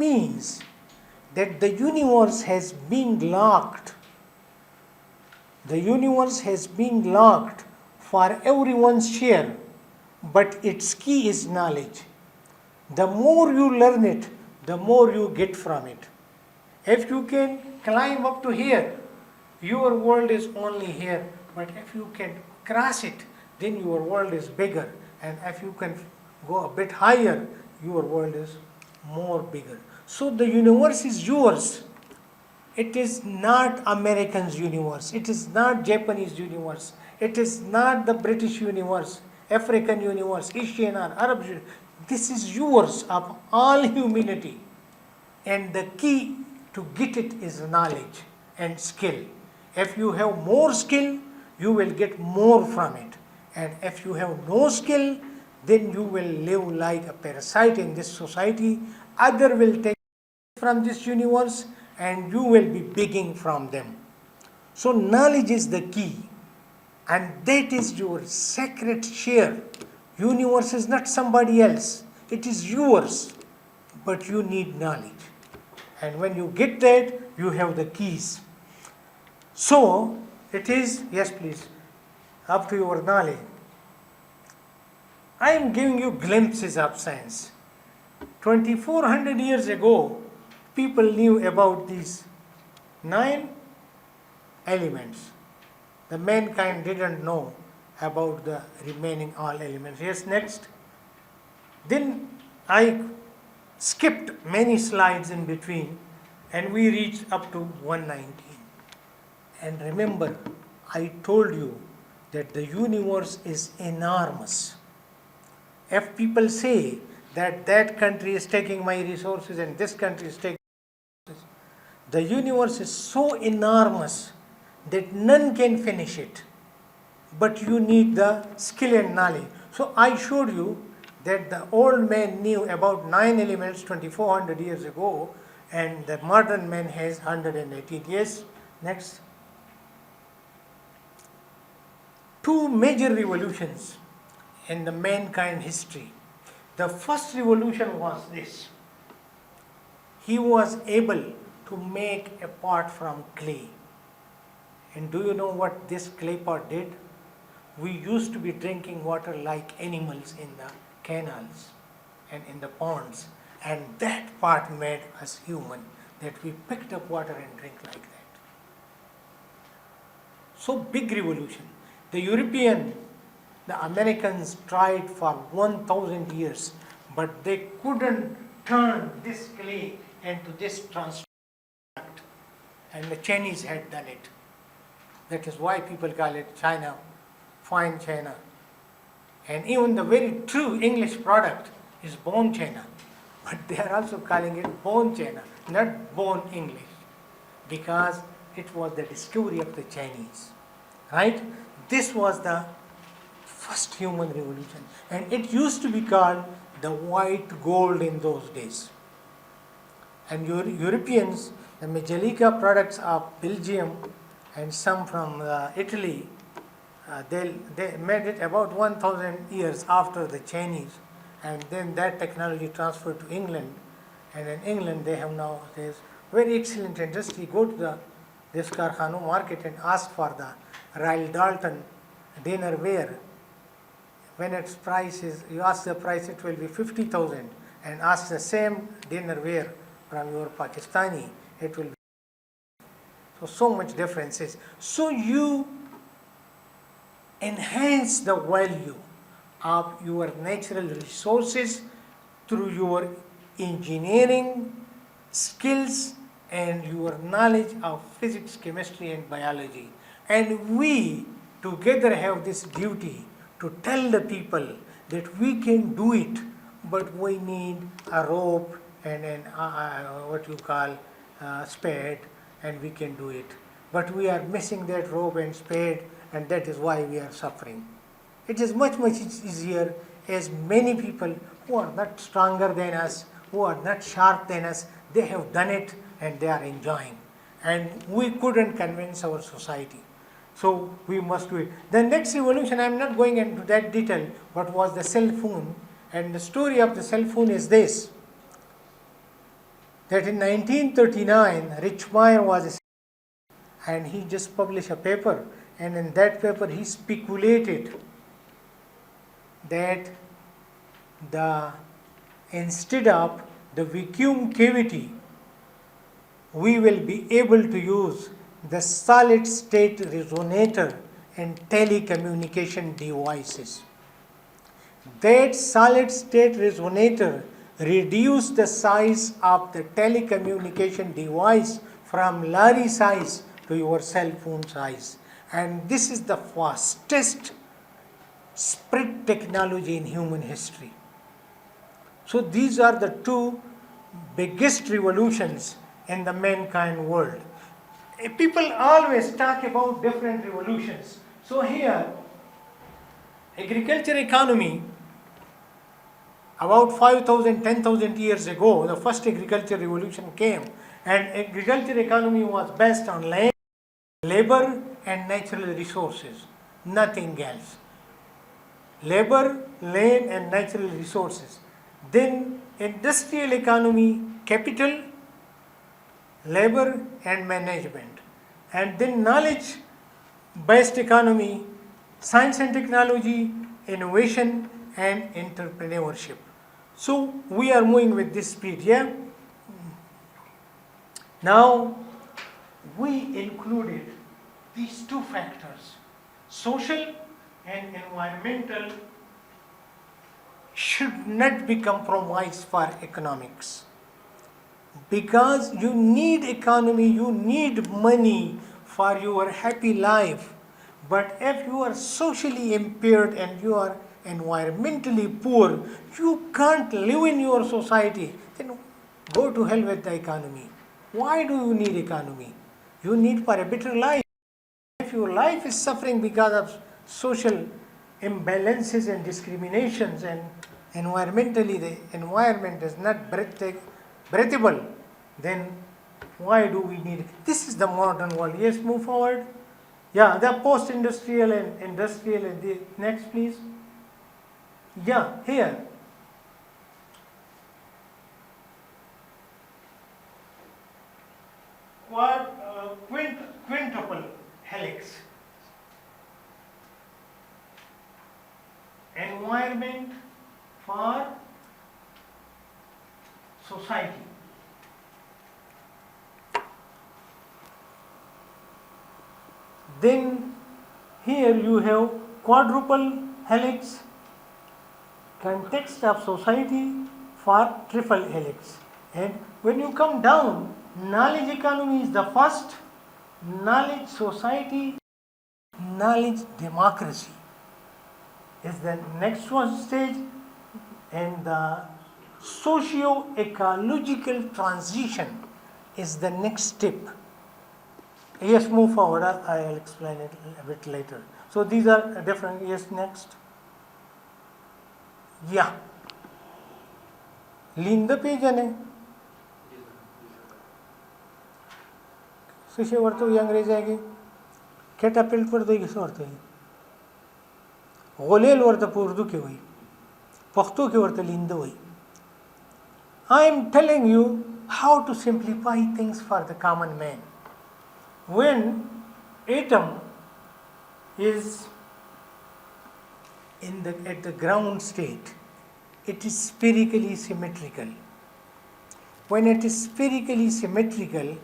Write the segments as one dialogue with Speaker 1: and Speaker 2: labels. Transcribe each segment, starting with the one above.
Speaker 1: means that the universe has been locked. The universe has been locked for everyone's share, but its key is knowledge. The more you learn it, the more you get from it. If you can climb up to here, your world is only here, but if you can cross it, then your world is bigger, and if you can go a bit higher, your world is more bigger. So the universe is yours. It is not American's universe. It is not Japanese universe. It is not the British universe, African universe, Asian or Arab universe. This is yours of all humanity. And the key to get it is knowledge and skill. If you have more skill, you will get more from it. And if you have no skill, then you will live like a parasite in this society. Other will take from this universe and you will be begging from them. So knowledge is the key, and that is your sacred share. Universe is not somebody else, it is yours, but you need knowledge. And when you get that, you have the keys. So it is, yes please, up to your knowledge. I am giving you glimpses of science. 2400 years ago, people knew about these 9 elements. The mankind didn't know about the remaining all elements. Yes, next. Then I skipped many slides in between and we reached up to 119. And remember, I told you that the universe is enormous. If people say that that country is taking my resources and this country is taking resources, the universe is so enormous that none can finish it. But you need the skill and knowledge. So I showed you that the old man knew about 9 elements 2400 years ago, and the modern man has 118. Yes, next. 2 major revolutions in the mankind history. The first revolution was this. He was able to make a pot from clay. And do you know what this clay pot did? We used to be drinking water like animals in the canals and in the ponds. And that part made us human, that we picked up water and drank like that. So big revolution. The Americans tried for 1000 years, but they couldn't turn this clay into this transparent product. And the Chinese had done it. That is why people call it China, fine China. And even the very true English product is bone China. But they are also calling it bone China, not bone English, because it was the discovery of the Chinese. Right? This was the first human revolution. And it used to be called the white gold in those days. And Europeans, the Majolica products of Belgium and some from Italy, they made it about 1000 years after the Chinese, and then that technology transferred to England, and in England they have now this very excellent industry. Go to this Karkhano market and ask for the Royal Dalton dinnerware. When its price is, you ask the price, it will be 50,000, and ask the same dinnerware from your Pakistani, it will be. So much differences. So you enhance the value of your natural resources through your engineering skills and your knowledge of physics, chemistry and biology. And we together have this duty to tell the people that we can do it, but we need a rope and what you call spade, and we can do it. But we are missing that rope and spade, and that is why we are suffering. It is much, much easier, as many people who are not stronger than us, who are not sharp than us, they have done it and they are enjoying. And we couldn't convince our society. So we must do it. The next revolution, I am not going into that detail, but was the cell phone. And the story of the cell phone is this. that in 1939 Richmond was, and he just published a paper, and in that paper he speculated that instead of the vacuum cavity, we will be able to use the solid state resonator in telecommunication devices. That solid state resonator reduced the size of the telecommunication device from lorry size to your cell phone size. And this is the fastest spread technology in human history. So these are the two biggest revolutions in the mankind world. People always talk about different revolutions. So here, agriculture economy, about 5,000, 10,000 years ago, the first agriculture revolution came, and agriculture economy was based on land, labor and natural resources, nothing else. Labor, land and natural resources. Then industrial economy, capital, labor and management. And then knowledge based economy, science and technology, innovation and entrepreneurship. So we are moving with this speed, yeah? Now we included these two factors, social and environmental, should not be compromised for economics. Because you need economy, you need money for your happy life. But if you are socially impaired and you are environmentally poor, you can't live in your society, then go to hell with the economy. Why do you need economy? You need for a better life. If your life is suffering because of social imbalances and discriminations, and environmentally the environment is not breathable, then why do we need it? This is the modern world. Yes, move forward. Yeah, the post-industrial and industrial. And the next, please. Yeah, here. Quintuple helix. Environment for society. Then here you have quadruple helix, context of society for triple helix. And when you come down, knowledge economy is the first, knowledge society, knowledge democracy is the next one stage, and the socio-ecological transition is the next step. Yes, move forward. I'll explain it a bit later. So these are different. Yes, next. Yeah. Lean the page, ane. Sushe varto अंग्रेज आएगी. Catapult varto ये sorto है. غوليل ورته پوردو کې وای پښتو کې ورته لیندو وای. I am telling you how to simplify things for the common man. When atom is at the ground state, it is spherically symmetrical. When it is spherically symmetrical,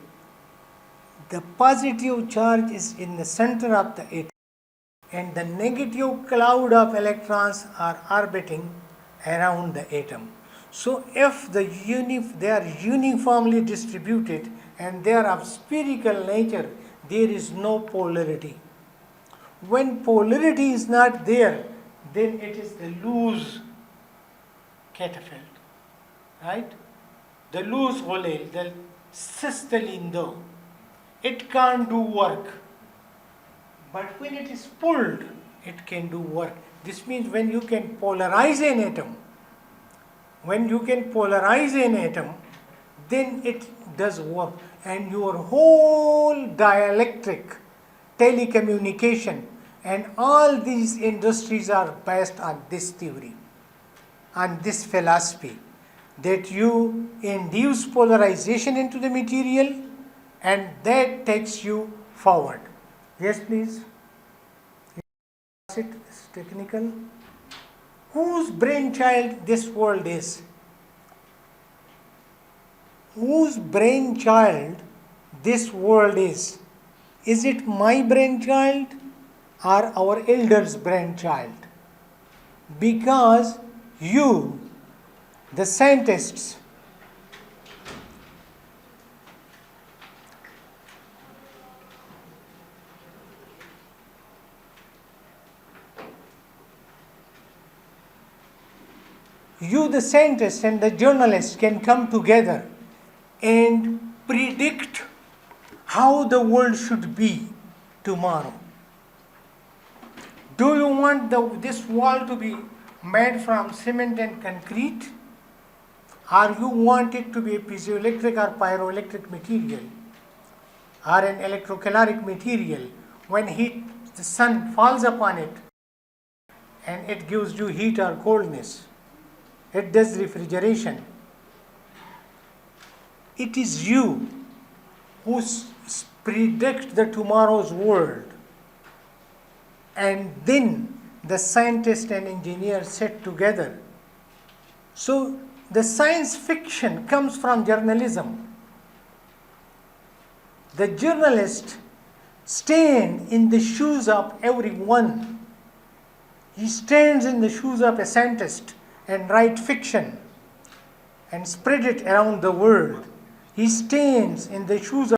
Speaker 1: the positive charge is in the center of the atom, and the negative cloud of electrons are orbiting around the atom. So if they are uniformly distributed and they are of spherical nature, there is no polarity. When polarity is not there, then it is the loose catapult, right? The loose volale, the cystalindo, it can't do work. But when it is pulled, it can do work. This means when you can polarize an atom, then it does work. And your whole dielectric, telecommunication, and all these industries are based on this theory, on this philosophy. that you induce polarization into the material and that takes you forward. Yes, please. It's technical. Whose brainchild this world is? Whose brainchild this world is? Is it my brainchild or our elders' brainchild? Because you, the scientists, and the journalists can come together and predict how the world should be tomorrow. Do you want this wall to be made from cement and concrete? Or you want it to be a piezoelectric or pyroelectric material? Or an electrocaloric material? When the sun falls upon it and it gives you heat or coldness. It does refrigeration. It is you who predict the tomorrow's world, and then the scientists and engineers sit together. So the science fiction comes from journalism. The journalist stands in the shoes of everyone. He stands in the shoes of a scientist and write fiction and spread it around the world. He stands in the shoes of